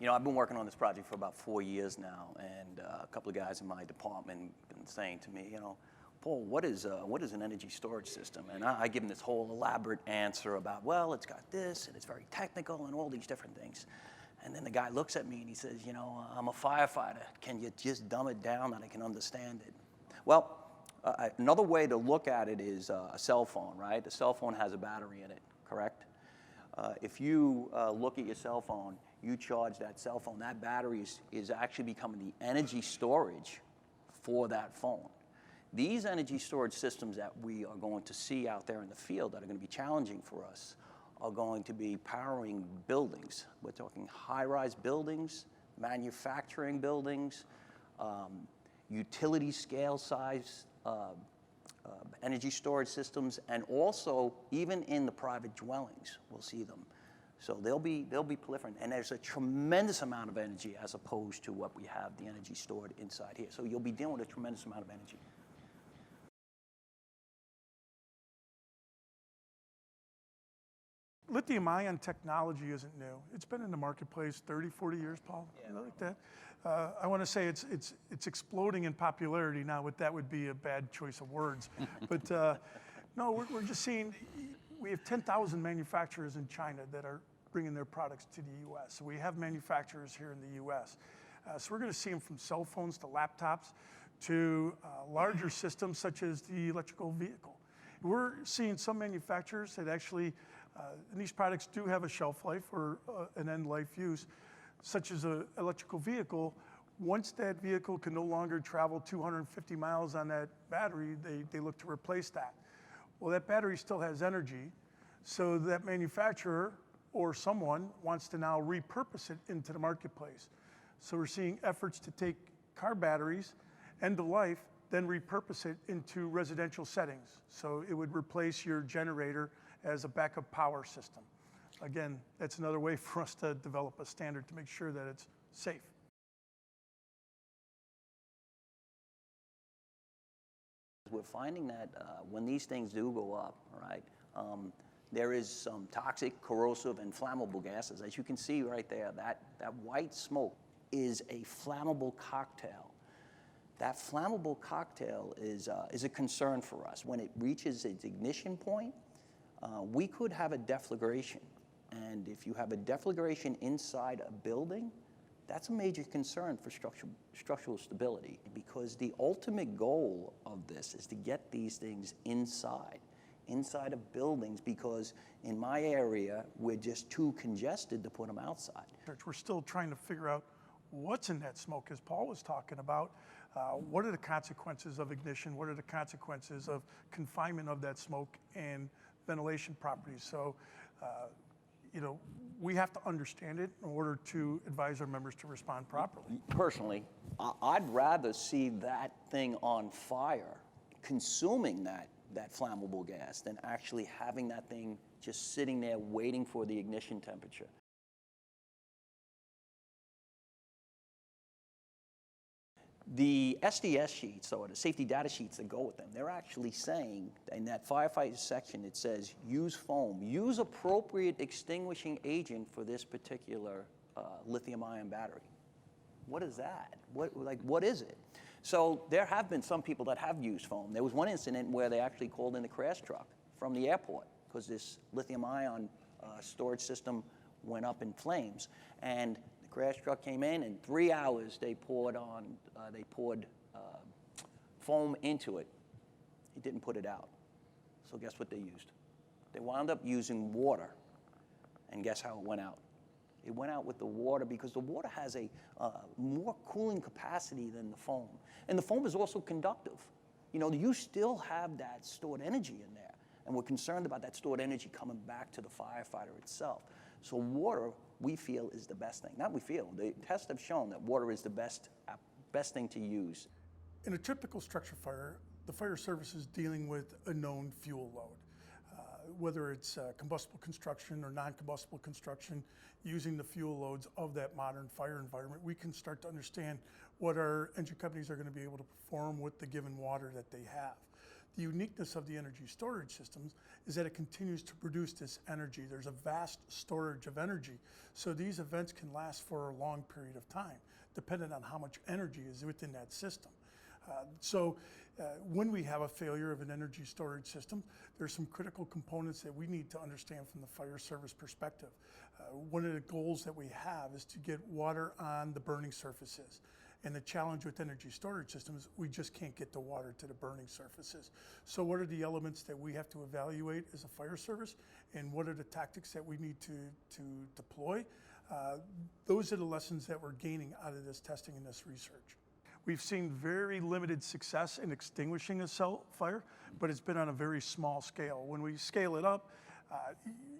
You know, I've been working on this project for about 4 years now, and a couple of guys in my department have been saying to me, you know, Paul, what is an energy storage system? And I give them this whole elaborate answer about, well, it's got this, and it's very technical, and all these different things. And then the guy looks at me and he says, you know, I'm a firefighter. Can you just dumb it down that I can understand it? Well, another way to look at it is a cell phone, right? The cell phone has a battery in it, correct? If you look at your cell phone, you charge that cell phone, that battery is actually becoming the energy storage for that phone. These energy storage systems that we are going to see out there in the field that are going to be challenging for us are going to be powering buildings. We're talking high-rise buildings, manufacturing buildings, utility scale size energy storage systems, and also even in the private dwellings, we'll see them. So they'll be proliferating, and there's a tremendous amount of energy as opposed to what we have the energy stored inside here. So you'll be dealing with a tremendous amount of energy. Lithium-ion technology isn't new. It's been in the marketplace 30, 40 years, Paul, like that. I want to say it's exploding in popularity now. That would be a bad choice of words. But no, we're just seeing, we have 10,000 manufacturers in China that are bringing their products to the U.S. So we have manufacturers here in the U.S. So we're going to see them from cell phones to laptops to larger systems such as the electrical vehicle. We're seeing some manufacturers that actually, and these products do have a shelf life or an end life use, such as an electrical vehicle. Once that vehicle can no longer travel 250 miles on that battery, they look to replace that. Well, that battery still has energy, so that manufacturer or someone wants to now repurpose it into the marketplace. So we're seeing efforts to take car batteries, end of life, then repurpose it into residential settings. So it would replace your generator as a backup power system. Again, that's another way for us to develop a standard to make sure that it's safe. We're finding that when these things do go up, right, there is some toxic, corrosive, and flammable gases. As you can see right there, that white smoke is a flammable cocktail. That flammable cocktail is a concern for us. When it reaches its ignition point, we could have a deflagration. And if you have a deflagration inside a building, that's a major concern for structural stability, because the ultimate goal of this is to get these things inside of buildings, because in my area, we're just too congested to put them outside. We're still trying to figure out what's in that smoke, as Paul was talking about. What are the consequences of ignition? What are the consequences of confinement of that smoke and ventilation properties? So, you know, we have to understand it in order to advise our members to respond properly. Personally, I'd rather see that thing on fire, consuming that flammable gas, than actually having that thing just sitting there waiting for the ignition temperature. The SDS sheets, or the safety data sheets that go with them, they're actually saying in that firefighter section, it says use foam, use appropriate extinguishing agent for this particular lithium-ion battery. What is that? What is it? So there have been some people that have used foam. There was one incident where they actually called in the crash truck from the airport because this lithium-ion storage system went up in flames. And the crash truck came in 3 hours they poured foam into it. It didn't put it out. So guess what they used? They wound up using water. And guess how it went out? It went out with the water, because the water has a more cooling capacity than the foam. And the foam is also conductive. You know, you still have that stored energy in there. And we're concerned about that stored energy coming back to the firefighter itself. So water, we feel, is the best thing. Not we feel, the tests have shown that water is the best thing to use. In a typical structure fire, the fire service is dealing with a known fuel load. Whether it's combustible construction or non-combustible construction, using the fuel loads of that modern fire environment, we can start to understand what our engine companies are going to be able to perform with the given water that they have. The uniqueness of the energy storage systems is that it continues to produce this energy. There's a vast storage of energy. So these events can last for a long period of time, depending on how much energy is within that system. When we have a failure of an energy storage system, there's some critical components that we need to understand from the fire service perspective. One of the goals that we have is to get water on the burning surfaces. And the challenge with energy storage systems, we just can't get the water to the burning surfaces. So what are the elements that we have to evaluate as a fire service, and what are the tactics that we need to deploy? Those are the lessons that we're gaining out of this testing and this research. We've seen very limited success in extinguishing a cell fire, but it's been on a very small scale. When we scale it up,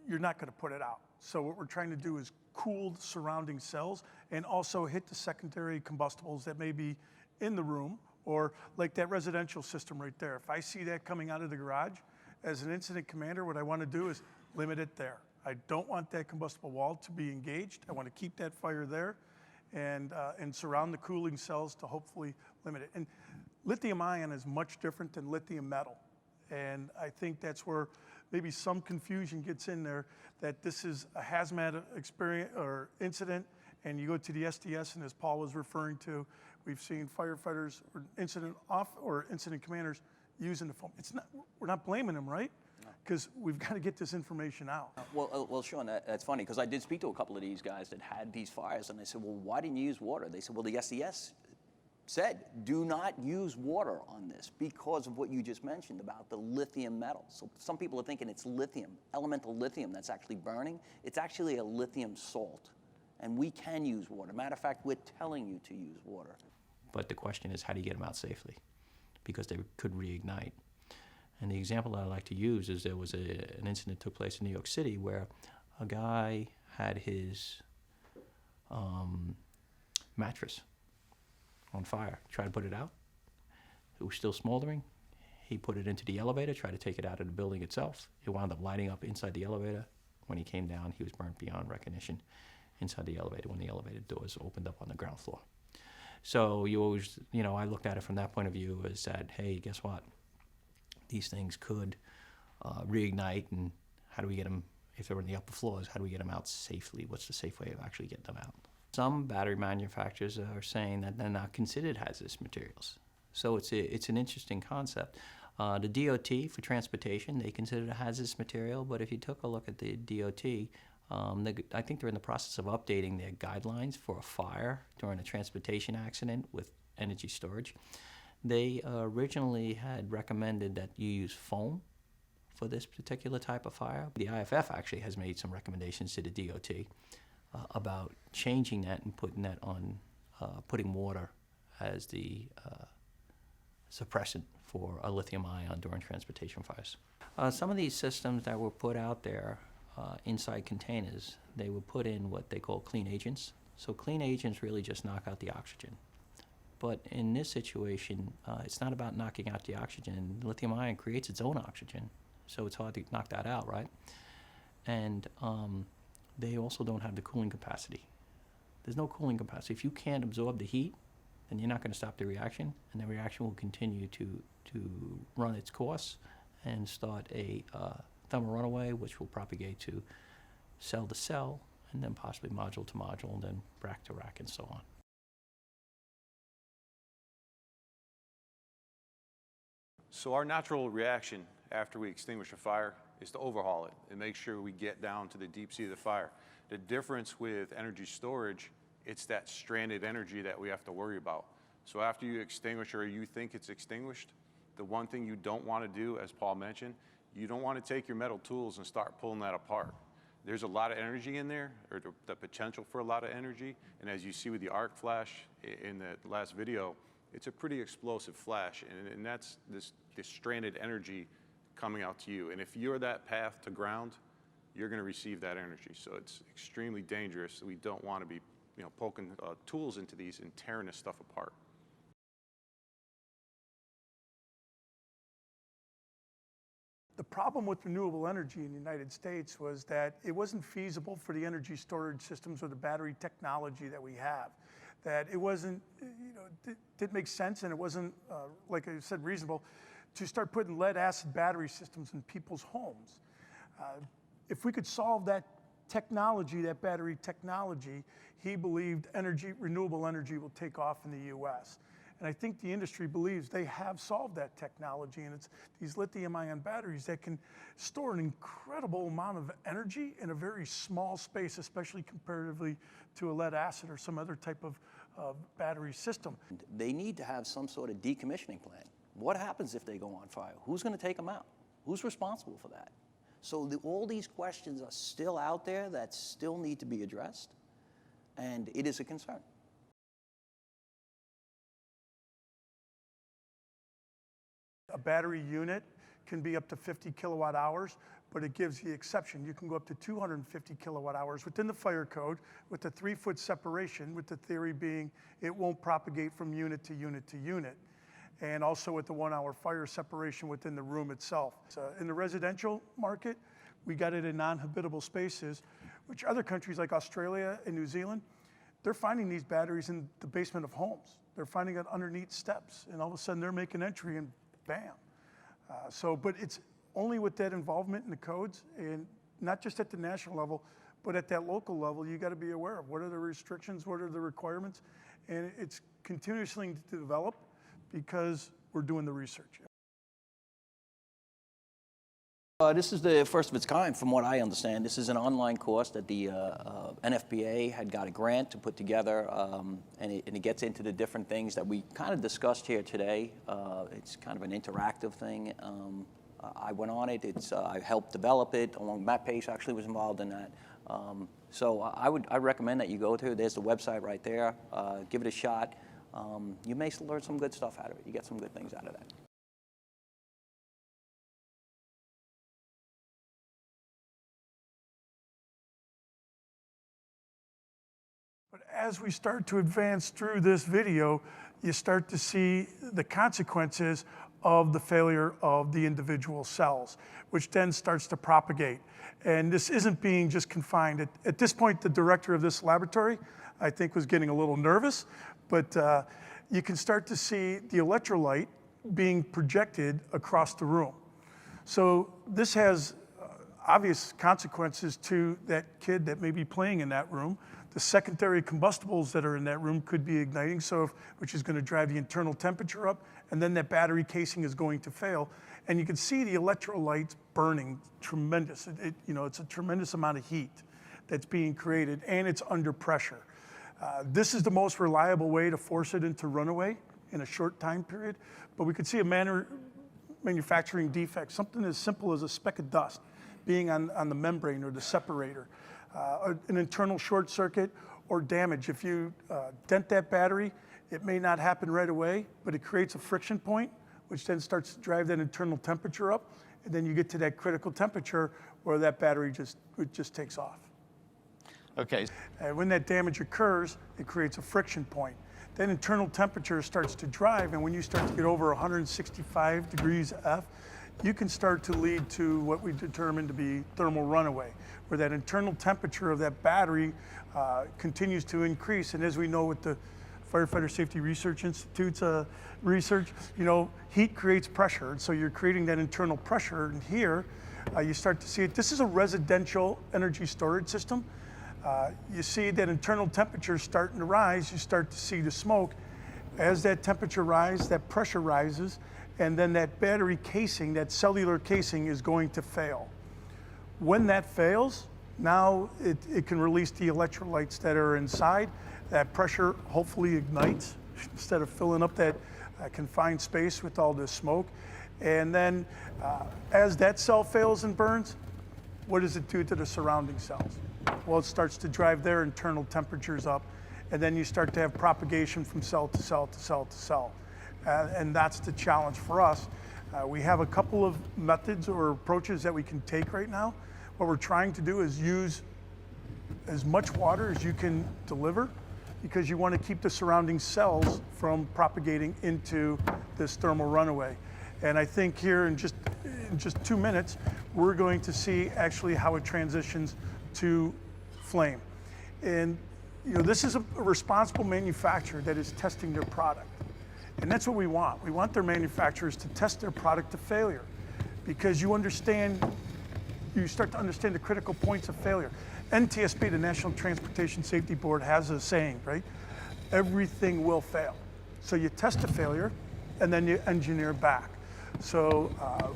you're not going to put it out. So what we're trying to do is cool the surrounding cells and also hit the secondary combustibles that may be in the room, or like that residential system right there. If I see that coming out of the garage, as an incident commander, what I want to do is limit it there. I don't want that combustible wall to be engaged. I want to keep that fire there and surround the cooling cells to hopefully limit it. And lithium-ion is much different than lithium metal. And I think that's where maybe some confusion gets in there, that this is a hazmat experience or incident, and you go to the SDS, and as Paul was referring to, we've seen firefighters or incident commanders using the foam. It's not, we're not blaming them, right? Because we've got to get this information out. Well, Sean, that's funny, because I did speak to a couple of these guys that had these fires, and they said, well, why didn't you use water? They said, well, the SDS said, do not use water on this because of what you just mentioned about the lithium metal. So some people are thinking it's lithium, elemental lithium that's actually burning. It's actually a lithium salt, and we can use water. Matter of fact, we're telling you to use water. But the question is, how do you get them out safely? Because they could reignite. And the example that I like to use is there was an incident took place in New York City where a guy had his mattress on fire, tried to put it out. It was still smoldering. He put it into the elevator, tried to take it out of the building itself. It wound up lighting up inside the elevator. When he came down, he was burnt beyond recognition inside the elevator when the elevator doors opened up on the ground floor. So you always, I looked at it from that point of view as that, hey, guess what? These things could reignite, and how do we get them, if they're in the upper floors, how do we get them out safely? What's the safe way of actually getting them out? Some battery manufacturers are saying that they're not considered hazardous materials. So it's an interesting concept. The DOT for transportation, they consider it a hazardous material, but if you took a look at the DOT, I think they're in the process of updating their guidelines for a fire during a transportation accident with energy storage. They originally had recommended that you use foam for this particular type of fire. The IFF actually has made some recommendations to the DOT about changing that and putting that on, putting water as the suppressant for a lithium-ion during transportation fires. Some of these systems that were put out there inside containers, they were put in what they call clean agents. So clean agents really just knock out the oxygen. But in this situation, it's not about knocking out the oxygen. Lithium-ion creates its own oxygen, so it's hard to knock that out, right? And they also don't have the cooling capacity. There's no cooling capacity. If you can't absorb the heat, then you're not going to stop the reaction, and the reaction will continue to run its course and start a thermal runaway, which will propagate to cell to cell, and then possibly module to module, and then rack to rack, and so on. So our natural reaction after we extinguish a fire is to overhaul it and make sure we get down to the deep sea of the fire. The difference with energy storage, it's that stranded energy that we have to worry about. So after you extinguish or you think it's extinguished, the one thing you don't want to do, as Paul mentioned, you don't want to take your metal tools and start pulling that apart. There's a lot of energy in there, or the potential for a lot of energy. And as you see with the arc flash in the last video, it's a pretty explosive flash, and that's this stranded energy coming out to you. And if you're that path to ground, you're going to receive that energy. So it's extremely dangerous. We don't want to be, poking tools into these and tearing this stuff apart. The problem with renewable energy in the United States was that it wasn't feasible for the energy storage systems or the battery technology that we have. That it wasn't, didn't make sense, and it wasn't, like I said, reasonable to start putting lead acid battery systems in people's homes. If we could solve that technology, that battery technology, he believed renewable energy will take off in the US. And I think the industry believes they have solved that technology, and it's these lithium-ion batteries that can store an incredible amount of energy in a very small space, especially comparatively to a lead acid or some other type of battery system. They need to have some sort of decommissioning plan. What happens if they go on fire? Who's going to take them out? Who's responsible for that? So all these questions are still out there that still need to be addressed, and it is a concern. A battery unit can be up to 50 kilowatt hours, but it gives the exception. You can go up to 250 kilowatt hours within the fire code with the 3-foot separation, with the theory being it won't propagate from unit to unit to unit. And also with the 1-hour fire separation within the room itself. So in the residential market, we got it in non-habitable spaces, which other countries like Australia and New Zealand, they're finding these batteries in the basement of homes. They're finding it underneath steps, and all of a sudden they're making entry and bam. But it's only with that involvement in the codes, and not just at the national level, but at that local level, you got to be aware of what are the restrictions, what are the requirements, and it's continuously to develop because we're doing the research. This is the first of its kind, from what I understand. This is an online course that the NFPA had got a grant to put together, and it gets into the different things that we kind of discussed here today. It's kind of an interactive thing. I went on it. I helped develop it, along Matt Pace actually was involved in that. So I recommend that you go to. There's the website right there. Give it a shot. You may learn some good stuff out of it. You get some good things out of that. But as we start to advance through this video, you start to see the consequences of the failure of the individual cells, which then starts to propagate. And this isn't being just confined. At this point, the director of this laboratory, I think, was getting a little nervous, but you can start to see the electrolyte being projected across the room. So this has obvious consequences to that kid that may be playing in that room. The secondary combustibles that are in that room could be igniting, which is going to drive the internal temperature up, and then that battery casing is going to fail. And you can see the electrolytes burning tremendous. It's a tremendous amount of heat that's being created, and it's under pressure. This is the most reliable way to force it into runaway in a short time period, but we could see a manufacturing defect, something as simple as a speck of dust being on the membrane or the separator. An internal short circuit or damage. If you dent that battery, it may not happen right away, but it creates a friction point, which then starts to drive that internal temperature up, and then you get to that critical temperature where that battery just takes off. Okay. And when that damage occurs, it creates a friction point. Then internal temperature starts to drive, and when you start to get over 165 degrees F, you can start to lead to what we determine to be thermal runaway, where that internal temperature of that battery continues to increase. And as we know with the Firefighter Safety Research Institute's research, heat creates pressure. And so you're creating that internal pressure. And here, you start to see it. This is a residential energy storage system. You see that internal temperature starting to rise. You start to see the smoke. As that temperature rises, that pressure rises, and then that battery casing, that cellular casing, is going to fail. When that fails, now it can release the electrolytes that are inside. That pressure hopefully ignites instead of filling up that confined space with all this smoke. And then as that cell fails and burns, what does it do to the surrounding cells? Well, it starts to drive their internal temperatures up, and then you start to have propagation from cell to cell to cell to cell. And that's the challenge for us. We have a couple of methods or approaches that we can take right now. What we're trying to do is use as much water as you can deliver, because you want to keep the surrounding cells from propagating into this thermal runaway. And I think here in just 2 minutes, we're going to see actually how it transitions to flame. And this is a responsible manufacturer that is testing their product. And that's what we want. We want their manufacturers to test their product to failure, because you start to understand the critical points of failure. NTSB, the National Transportation Safety Board, has a saying, right? Everything will fail. So you test a failure, and then you engineer back. So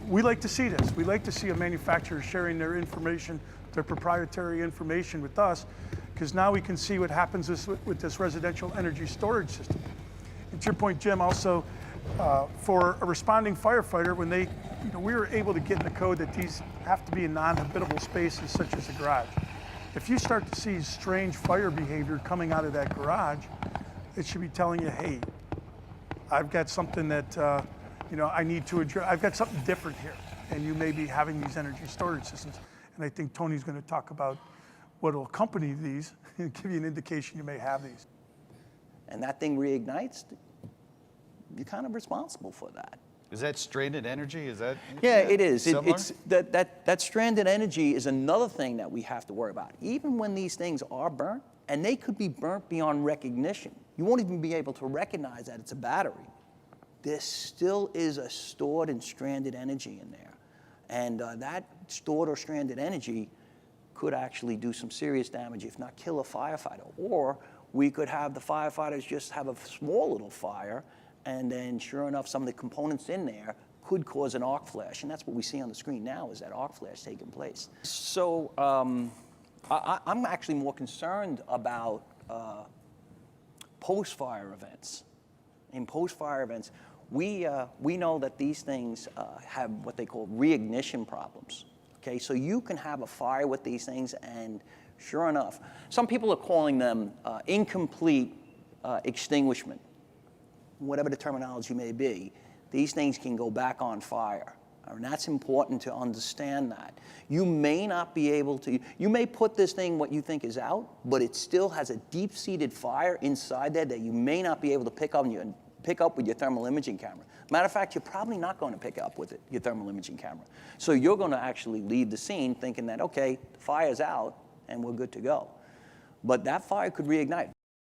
we like to see this. We like to see a manufacturer sharing their information, their proprietary information with us, because now we can see what happens with this residential energy storage system. And to your point, Jim, also for a responding firefighter, when we were able to get in the code that these have to be in non-habitable spaces such as a garage. If you start to see strange fire behavior coming out of that garage, it should be telling you, hey, I've got something that I need to address. I've got something different here, and you may be having these energy storage systems. And I think Tony's going to talk about what will accompany these and give you an indication you may have these. And that thing reignites, you're kind of responsible for that. Is that stranded energy? Is that? Yeah, it is. Similar? That stranded energy is another thing that we have to worry about. Even when these things are burnt, and they could be burnt beyond recognition, you won't even be able to recognize that it's a battery. There still is a stored and stranded energy in there. And that stored or stranded energy could actually do some serious damage, if not kill a firefighter. Or we could have the firefighters just have a small little fire, and then sure enough, some of the components in there could cause an arc flash. And that's what we see on the screen now, is that arc flash taking place. So I'm actually more concerned about post-fire events. In post-fire events, we know that these things have what they call reignition problems. Okay, so you can have a fire with these things, and sure enough, some people are calling them incomplete extinguishment. Whatever the terminology may be, these things can go back on fire. And that's important to understand that. You may not be able to, you may put this thing, what you think is out, but it still has a deep-seated fire inside there that you may not be able to pick up with your thermal imaging camera. Matter of fact, you're probably not going to pick up with your thermal imaging camera. So you're going to actually leave the scene thinking that, okay, the fire's out and we're good to go. But that fire could reignite.